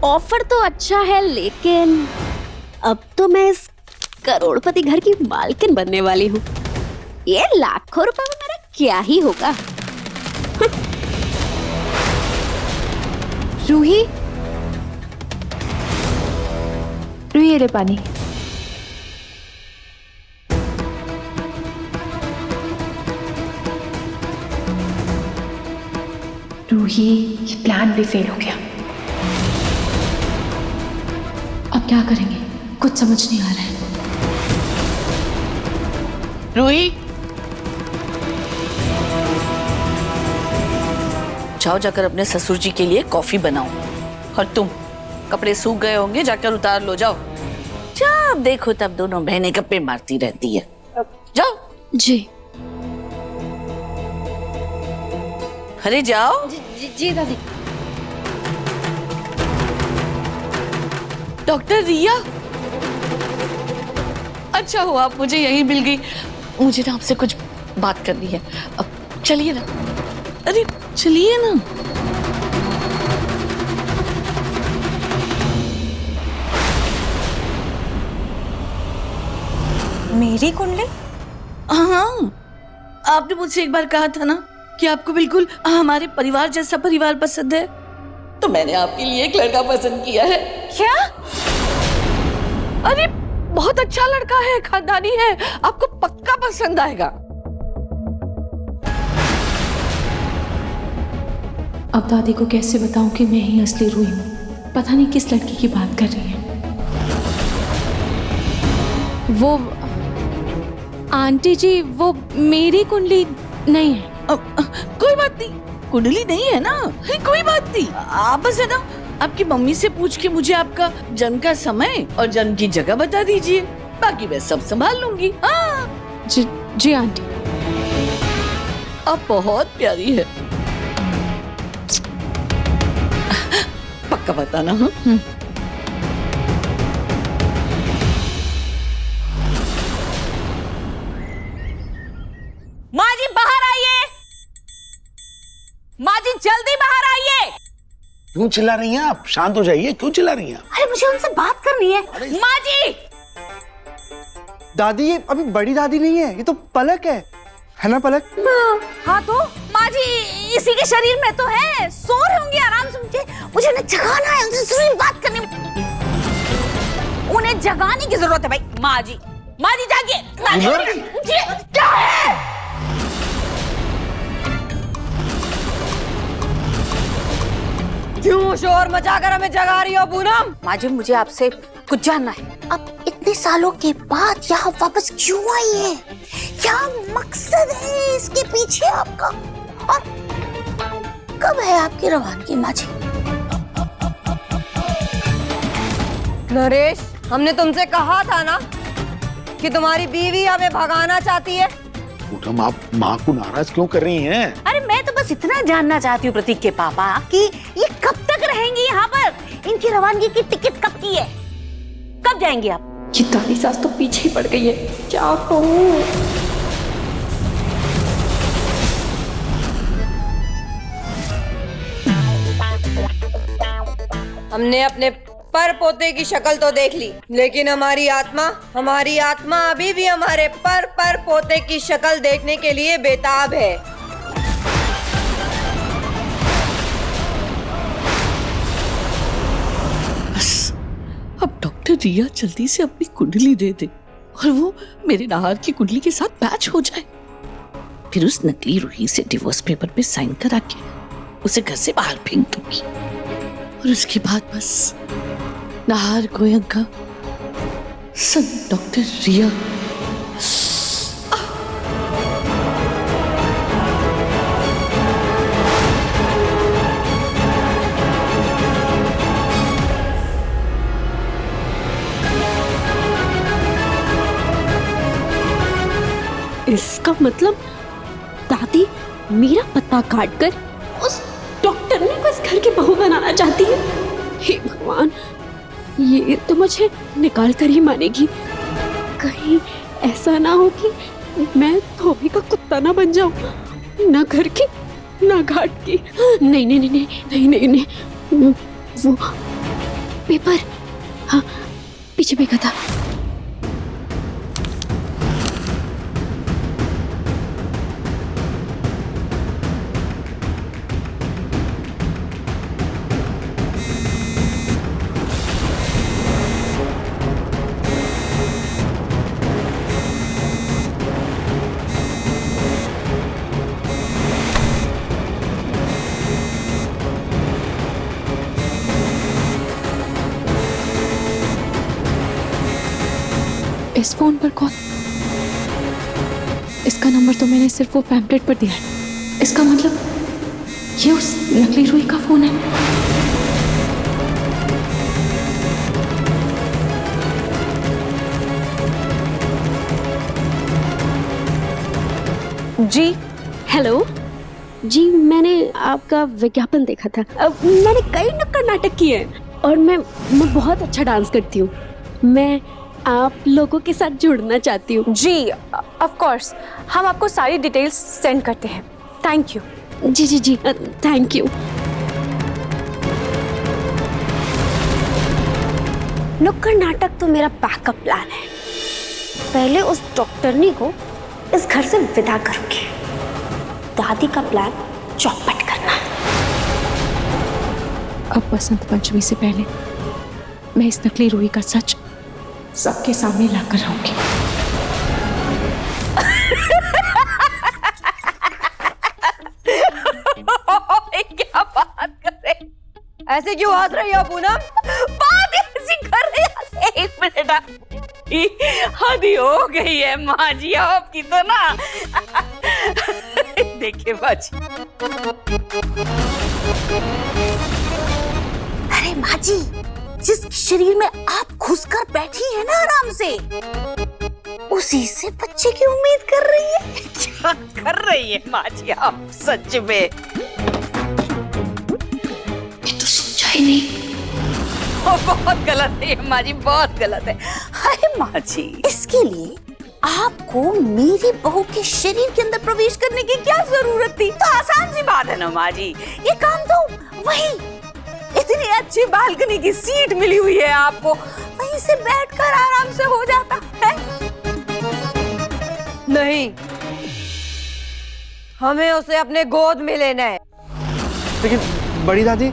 Offer तो अच्छा है, लेकिन अब तो मैं इस करोड़पति घर की मालकिन बनने वाली हूँ। ये लाखों रुपए में मेरा क्या ही होगा। रूही, रूही ये ले पानी। रूही, ये प्लान भी फेल हो गया। अब क्या करेंगे, कुछ समझ नहीं आ रहा है। रूही, जाओ जाकर अपने ससुर जी के लिए कॉफी बनाओ। और तुम, कपड़े सूख गए होंगे, जाकर उतार लो। जाओ। जब देखो तब दोनों बहनें गप्पे मारती रहती है। जाओ। जी अरे जाओ। जी दादी। डॉक्टर रिया, अच्छा हुआ आप मुझे यहीं मिल गई। मुझे ना आपसे कुछ बात करनी है। अब चलिए ना। अरे चलिए ना। मेरी कुंडली? हाँ, आपने मुझसे एक बार कहा था ना कि आपको बिल्कुल हमारे परिवार जैसा परिवार पसंद है, तो मैंने आपके लिए एक लड़का पसंद किया है। क्या? अरे बहुत अच्छा लड़का है, खानदानी है, आपको पक्का पसंद आएगा। अब दादी को कैसे बताऊं कि मैं ही असली रूही हूँ? पता नहीं किस लड़की की बात कर रही है। वो आंटी जी, वो मेरी कुंडली नहीं है। कोई बात नहीं, कुंडली नहीं है ना, कोई बात नहीं। आप बस है ना आपकी मम्मी से पूछ के मुझे आपका जन्म का समय और जन्म की जगह बता दीजिए, बाकी मैं सब संभाल लूंगी। हाँ जी आंटी। आप बहुत प्यारी है, पक्का बताना। हाँ माँ जी बाहर आइए, माँ जी जल्दी बाहर आइए। क्यों चिल्ला रही हैं आप? शांत हो जाइए, क्यों चिल्ला रही हैं? अरे मुझे उनसे बात करनी है। माँ जी। दादी, ये अभी बड़ी दादी नहीं है, ये तो पलक है ना पलक? हाँ तो माँ जी इसी के शरीर में तो है, सो रहे होंगे आराम से। मुझे ना जगाना है, उनसे जरूरी बात करनी। उन्हें जगाने की जरूरत है भाई। माँ जी जागिए। क्या है? क्यों शोर मचाकर हमें जगा रही हो पूनम? माँ जी मुझे आपसे कुछ जानना है। अब इतने सालों के बाद यहाँ वापस क्यों आई है? क्या मकसद है इसके पीछे आपका? और कब है आपकी रवानगी माँ जी? नरेश, हमने तुमसे कहा था ना कि तुम्हारी बीवी हमें भगाना चाहती है। पूनम, आप माँ को नाराज क्यों कर रही हैं? अरे मैं तो बस इतना जानना चाहती हूँ प्रतीक के पापा कि ये कब तक रहेंगी यहाँ पर? इनकी रवानगी की टिकट कब की है? कब जाएंगी आप? ये दादी सास तो पीछे ही पड़ गई है, क्या कहूँ? हमने अपने पर पोते की शक्ल तो देख ली, लेकिन हमारी आत्मा अभी भी हमारे पर पोते की शक्ल देखने के लिए बेताब है। बस अब डॉक्टर रिया जल्दी से अपनी कुंडली दे दे और वो मेरे नाहर की कुंडली के साथ मैच हो जाए। फिर उस नकली रूही से डिवोर्स पेपर पे साइन करा के उसे घर से बाहर फेंक दूंगी और उसके बाद बस नाहर गोयंका सन डॉक्टर रिया। इसका मतलब दादी मेरा पता काट कर उस डॉक्टर ने को इस घर की बहू बनाना चाहती है। हे भगवान, ये तो मुझे निकाल कर ही मानेगी। कहीं ऐसा ना हो कि मैं धोबी का कुत्ता ना बन जाऊं, ना घर की ना घाट की। नहीं नहीं नहीं नहीं नहीं नहीं, नहीं। पेपर, हाँ पीछे फेंका था। इस फोन पर कॉल, इसका नंबर तो मैंने सिर्फ वो पैम्पलेट पर दिया है। इसका मतलब ये उस नकली रूही का फोन है। जी हेलो जी, मैंने आपका विज्ञापन देखा था। मैंने कई नुक्कड़ नाटक किए हैं और मैं बहुत अच्छा डांस करती हूँ। मैं आप लोगों के साथ जुड़ना चाहती हूँ। जी ऑफ कोर्स, हम आपको सारी डिटेल्स सेंड करते हैं। Thank you. जी जी जी, थैंक यू। नुक्कड़ नाटक तो मेरा बैकअप प्लान है। पहले उस डॉक्टरनी को इस घर से विदा करूंगी। दादी का प्लान चौपट करना। अब बसंत पंचमी से पहले मैं इस नकली रूही का सच सबके सामने लाकर रहूंगी। क्या बात कर रहे, ऐसे क्यों हंस रही हो पूनम? बात ऐसी कर रहे हैं। एक मिनट, हद ही हो गई है माँ जी आपकी तो ना। देखिए माँ जी, अरे माँ जी, जिस शरीर में आप घुसकर बैठी है ना आराम से, उसी से बच्चे की उम्मीद कर रही है। क्या कर रही है माँ जी आप सच में? ये तो सोचा ही नहीं। बहुत गलत है माँ जी, बहुत गलत है। अरे माँ जी, इसके लिए आपको मेरी बहू के शरीर के अंदर प्रवेश करने की क्या जरूरत थी? तो आसान सी बात है ना माँ जी, ये काम तो वही इतनी अच्छी बालकनी की सीट मिली हुई है आपको, वहीं से बैठकर आराम से हो जाता है। नहीं, हमें उसे अपने गोद में लेना है। लेकिन बड़ी दादी,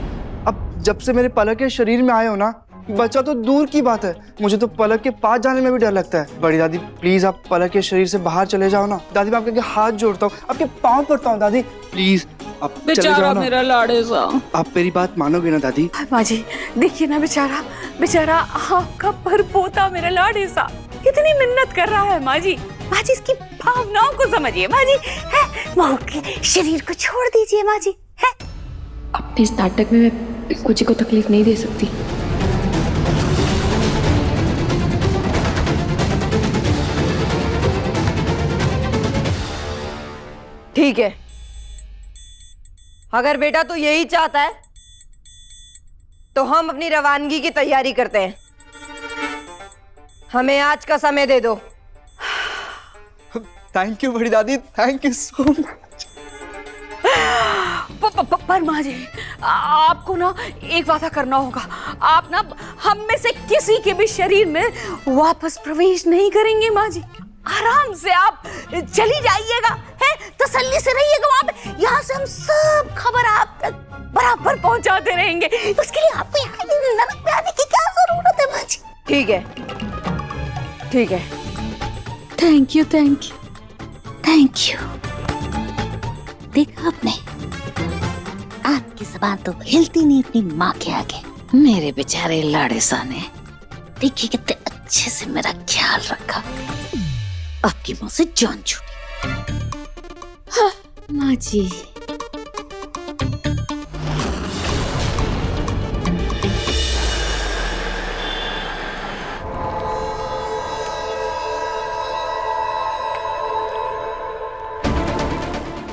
अब जब से मेरे पलक के शरीर में आए हो ना, बच्चा तो दूर की बात है, मुझे तो पलक के पास जाने में भी डर लगता है। बड़ी दादी प्लीज आप पलक के शरीर से बाहर चले जाओ ना। दादी मैं आपके हाथ जोड़ता हूँ, आपके पाँव पड़ता हूँ दादी, प्लीज आप चले जाओ ना। मेरा लाड़े सा। आप मेरी बात मानोगे ना दादी? माँ जी देखिए ना, बेचारा बेचारा आपका परपोता मेरा लाडे सा कितनी मिन्नत कर रहा है। माँ जी, माँ जी इसकी भावनाओं को समझिए माँ जी, है बहू के शरीर को छोड़ दीजिए माँ जी, है। अपने इस नाटक में मैं पिंकू जी को तकलीफ नहीं दे सकती। ठीक है, अगर बेटा तू यही चाहता है तो हम अपनी रवानगी की तैयारी करते हैं। हमें आज का समय दे दो। थैंक यू बड़ी दादी, थैंक यू सो मच। पर माँ जी आपको ना एक वादा करना होगा, आप ना हम में से किसी के भी शरीर में वापस प्रवेश नहीं करेंगे। माँ जी आराम से आप चली जाइएगा, है तसल्ली से रहिएगा वहां पे। यहाँ से हम सब खबर आप तक बराबर पहुंचाते रहेंगे। उसके लिए आपको यहाँ नरक में आने की क्या जरूरत है माँ जी? ठीक है, ठीक है। Thank you thank you thank you. देखा आपने, आपकी जुबान तो हिलती नहीं अपनी माँ के आगे। मेरे बेचारे लाड़े सा ने देखिए कितने अच्छे से मेरा ख्याल रखा, आपकी मुंह से जान छूटी। हाँ माँ जी,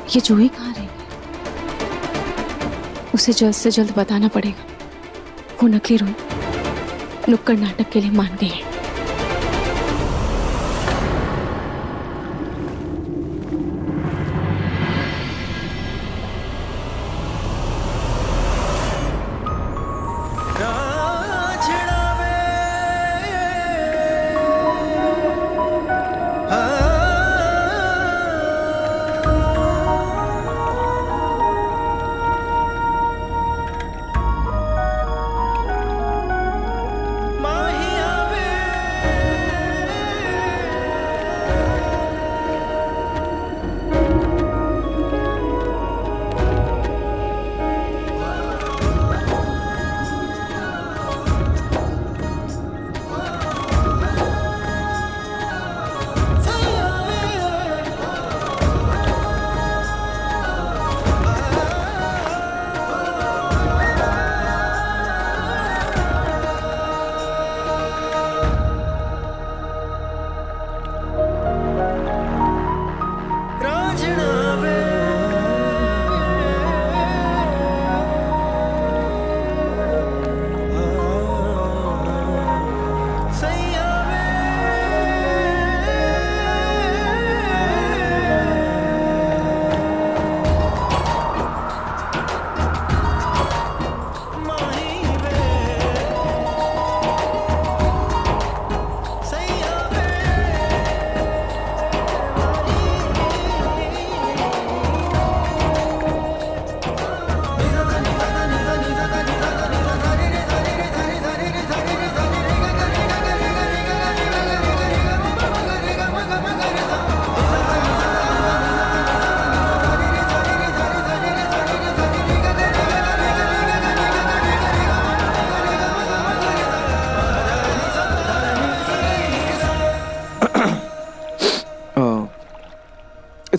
ये जूही कहाँ रही? उसे जल्द से जल्द बताना पड़ेगा। वो नकली रूही नुक्कड़ नाटक के लिए मान गई है।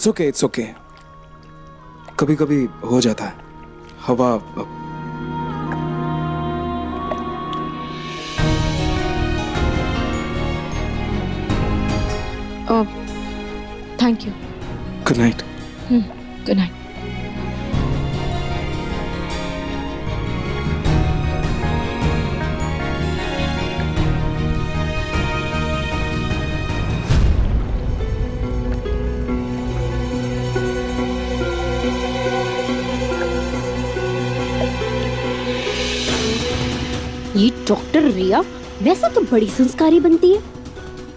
इट्स ओके, कभी कभी हो जाता है। हवा thank you. Good night. Good night. ये डॉक्टर रिया वैसे तो बड़ी संस्कारी बनती है,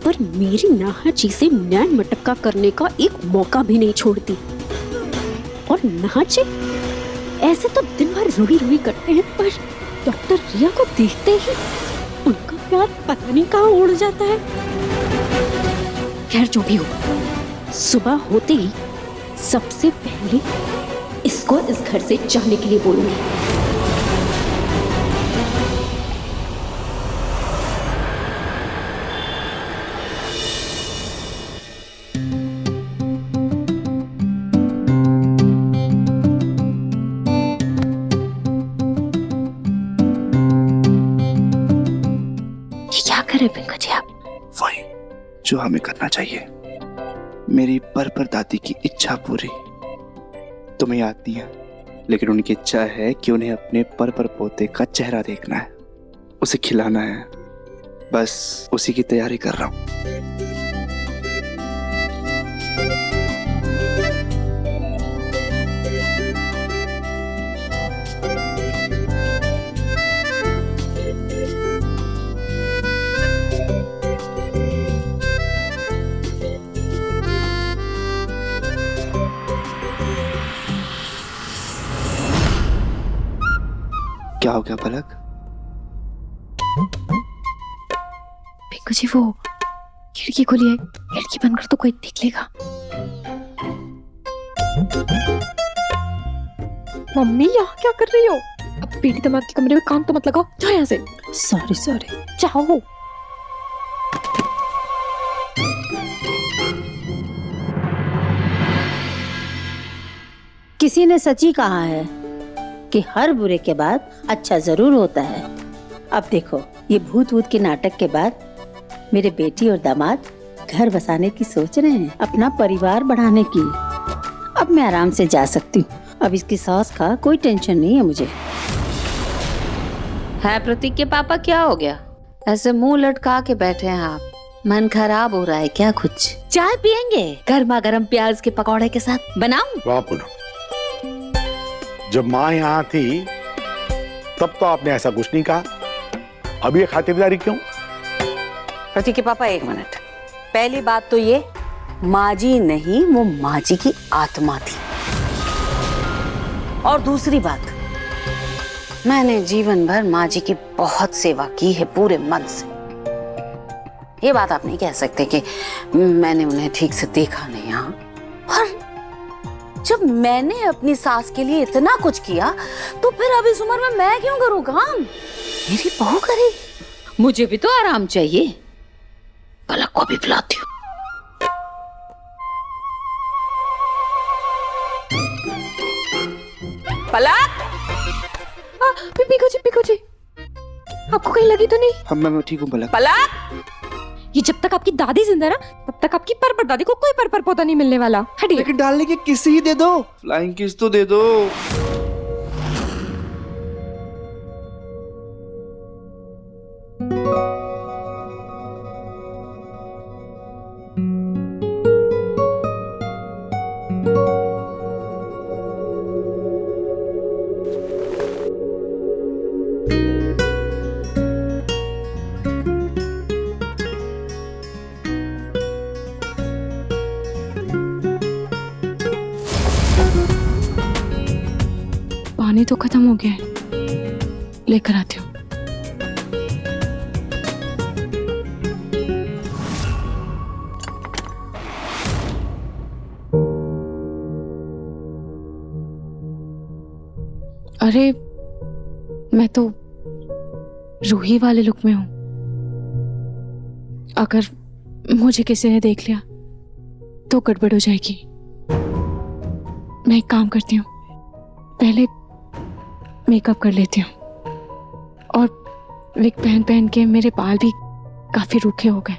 पर मेरी नाहा जी से नैन मटक्का करने का एक मौका भी नहीं छोड़ती। और नाहा जी ऐसे तो दिन भर रोई रोई करते हैं, पर डॉक्टर रिया को देखते ही उनका प्यार पता नहीं कहाँ उड़ जाता है। खैर जो भी हो, सुबह होते ही सबसे पहले इसको इस घर से जाने के लिए बोलूंगी। क्या करे पिंकू जी आप? वही जो हमें करना चाहिए, मेरी पर दादी की इच्छा पूरी। तुम्हें याद नहीं है, लेकिन उनकी इच्छा है कि उन्हें अपने पर पोते का चेहरा देखना है, उसे खिलाना है। बस उसी की तैयारी कर रहा हूँ। क्या हो गया पलक? पिंकू जी वो खिड़की खोली है, खिड़की बंद कर तो कोई देख लेगा। मम्मी यहाँ क्या कर रही हो? अब बेटी दिमाग के कमरे में काम तो मत लगाओ, जाओ यहाँ से। सॉरी जाओ। किसी ने सच ही कहा है कि हर बुरे के बाद अच्छा जरूर होता है। अब देखो, ये भूत के नाटक के बाद मेरे बेटी और दामाद घर बसाने की सोच रहे हैं, अपना परिवार बढ़ाने की। अब मैं आराम से जा सकती हूँ। अब इसकी सास का कोई टेंशन नहीं है मुझे। है प्रतीक के पापा, क्या हो गया? ऐसे मुंह लटका के बैठे हैं आप। मन खराब हो रहा है क्या? कुछ चाय पियेंगे? गर्मा गर्म प्याज के पकौड़े के साथ बनाऊं? वाह पूनम, जब माँ यहाँ थी तब तो आपने ऐसा कुछ नहीं कहा, अब ये खातिरदारी क्यों? प्रतीक के पापा एक मिनट। पहली बात तो ये, माँ जी नहीं, वो माँ जी की आत्मा थी। और दूसरी बात, मैंने जीवन भर माँ जी की बहुत सेवा की है पूरे मन से। ये बात आप नहीं कह सकते कि मैंने उन्हें ठीक से देखा नहीं। हाँ, और जब मैंने अपनी सास के लिए इतना कुछ किया तो फिर अब इस उम्र में मैं क्यों करूं काम? मेरी बहू करे। मुझे भी तो आराम चाहिए। पलक को भी पिलाती हूँ। पलक! पिंकू जी आपको कहीं लगी तो नहीं? मैं ठीक हूँ पलक। पलक! ये जब तक आपकी दादी जिंदा ना, तब तक आपकी पर दादी को कोई पर पोता नहीं मिलने वाला। हटिए। लेकिन डालने की किस ही दे दो, फ्लाइंग किस तो दे दो। पानी तो खत्म हो गया है, लेकर आती हूँ। अरे मैं तो रूही वाले लुक में हूं। अगर मुझे किसी ने देख लिया तो गड़बड़ हो जाएगी। मैं एक काम करती हूँ, पहले मेकअप कर लेती हूँ और विग पहन पहन के मेरे बाल भी काफी रूखे हो गए।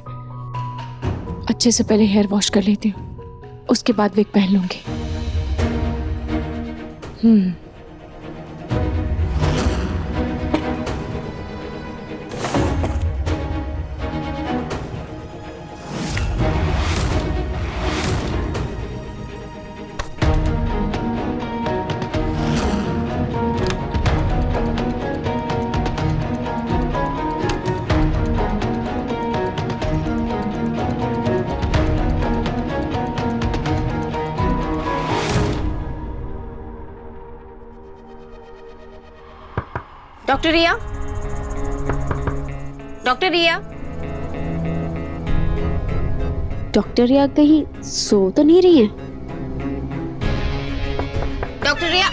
अच्छे से पहले हेयर वॉश कर लेती हूँ, उसके बाद विग पहन लूंगी। डॉक्टर रिया, डॉक्टर रिया, डॉक्टर रिया कहीं सो तो नहीं रही है? डॉक्टर रिया,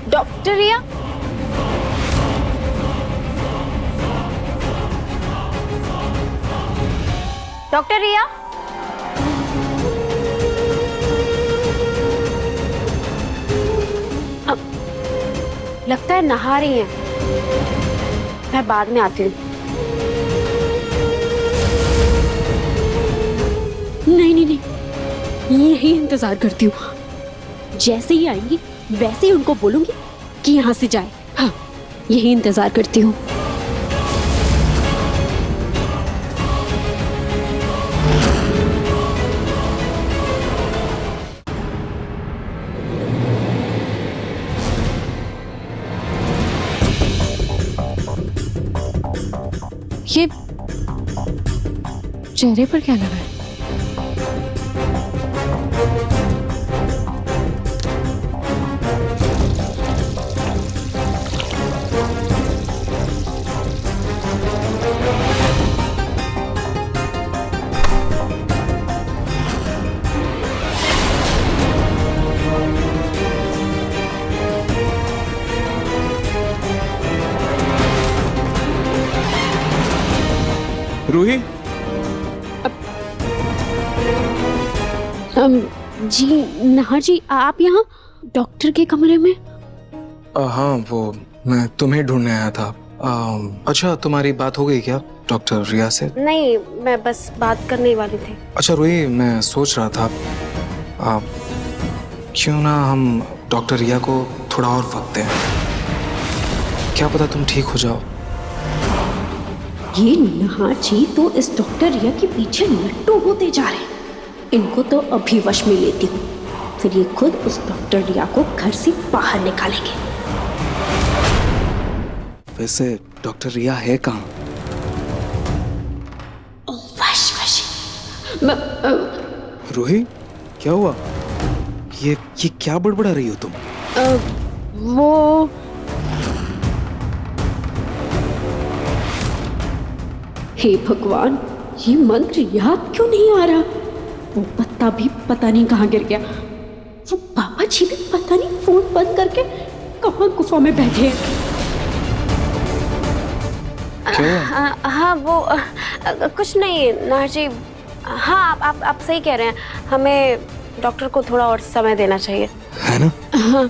डॉक्टर रिया, डॉक्टर रिया, लगता है नहा रही हैं। मैं बाद में आती हूँ। नहीं नहीं नहीं, यही इंतजार करती हूँ। जैसे ही आएंगी वैसे ही उनको बोलूंगी कि यहाँ से जाए। हाँ, यही इंतजार करती हूँ। ये चेहरे पर क्या लगा है? रूही, जी नाहर जी, आप यहाँ डॉक्टर के कमरे में? हाँ, वो मैं तुम्हें ढूंढने आया था। अच्छा, तुम्हारी बात हो गई क्या डॉक्टर रिया से? नहीं, मैं बस बात करने वाली थी। अच्छा रूही, मैं सोच रहा था क्यों ना हम डॉक्टर रिया को थोड़ा और वक्त दें। क्या पता तुम ठीक हो जाओ। ये नाहर जी तो इस डॉक्टर रिया के पीछे लट्टू होते जा रहे हैं। इनको तो अभी वश में लेती हूँ, फिर ये खुद उस डॉक्टर रिया को घर से बाहर निकालेंगे। वैसे डॉक्टर रिया है कहाँ? वश वश। रूही, क्या हुआ? ये क्या बड़बड़ा रही हो तुम? वो हे भगवान, ये मंत्र याद क्यों नहीं आ रहा? वो पत्ता भी पता नहीं कहाँ गिर गया। वो बाबा जी भी पता नहीं फोन बंद करके कहाँ गुफा में बैठे हैं। हाँ वो कुछ नहीं नाहर जी। हाँ आप सही कह रहे हैं, हमें डॉक्टर को थोड़ा और समय देना चाहिए, है ना? हाँ।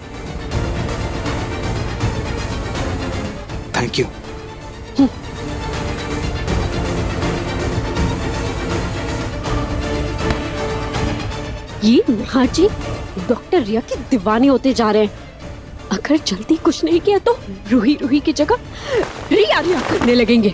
Thank you. ये नाहर जी डॉक्टर रिया के दीवाने होते जा रहे हैं। अगर जल्दी कुछ नहीं किया तो रूही रूही की जगह रिया रिया करने लगेंगे।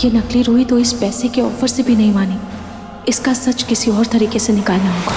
ये नकली रूही तो इस पैसे के ऑफर से भी नहीं मानी। इसका सच किसी और तरीके से निकालना होगा।